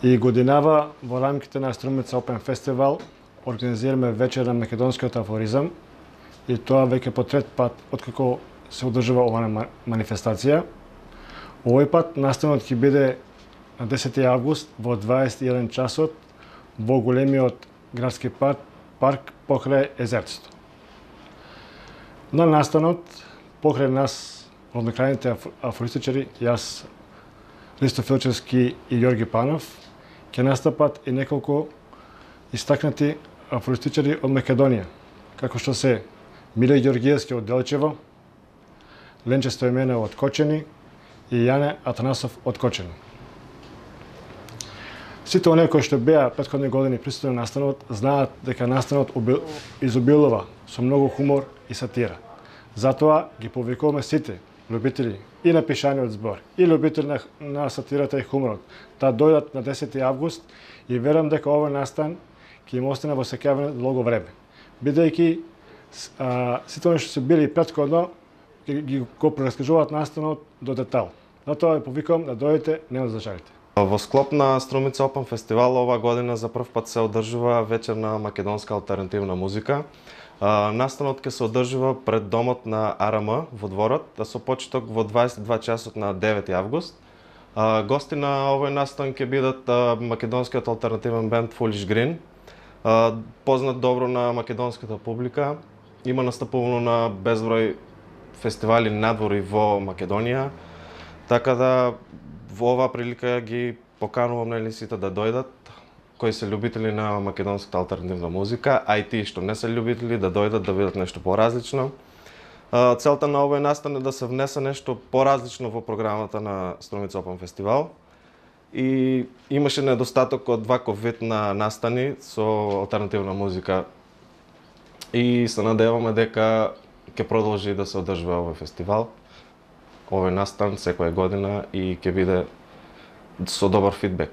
И годинава во рамките на Струмица Open Festival организираме вечер на македонскиот афоризам и тоа веќе по трет пат откако се одржува оваа манифестација. Овој пат настанот ќе биде на 10 август во 21 часот во големиот градски парк покрај езерцето. На настанот покрај нас роднокрајните афористичари, јас, Ристо Филчевски и Јорги Панов, ќе настапат и неколку истакнати афористичари од Македонија, како што се Миле Ѓоргиевски од Делчево, Ленче Стојменов од Кочани и Јане Атанасов од Кочани. Сите оние кои што беа претходни години присутни на настанот знаат дека настанот изобилува со многу хумор и сатира. Затоа ги повикуваме сите любители и на пишаниот збор, и любители на сатирата и хуморот, да дојдат на 10 август и верам дека овој настан ќе им остане во сеќавање долго време. Бидејќи сите оние што се били претходно ги го прераскажуваат настанот до детал. Затоа ви повикувам да дојдете, нема да зачарите. Во склоп на Струмица Open Festival оваа година за прв пат се одржува вечер на македонска алтернативна музика. Настанот ќе се одржува пред домот на АРМ во дворот, со почеток во 22 часот на 9 август. Гости на овој настан ќе бидат македонскиот алтернативен бенд Foolish Green, познат добро на македонската публика. Има настапувано на безброј фестивали надвор и во Македонија, така да во оваа прилика ги поканувам сите да дојдат, кои се љубители на македонската алтернативна музика, а и тие што не се љубители да дојдат да видат нешто поразлично. Целта на овој настан е да се внесе нешто поразлично во програмата на Струмица Open Festival. И имаше недостаток од ваков вид на настани со алтернативна музика. И се надеваме дека ќе продолжи да се одржува овој фестивал, овој настан секоја година и ќе биде со добар фидбек.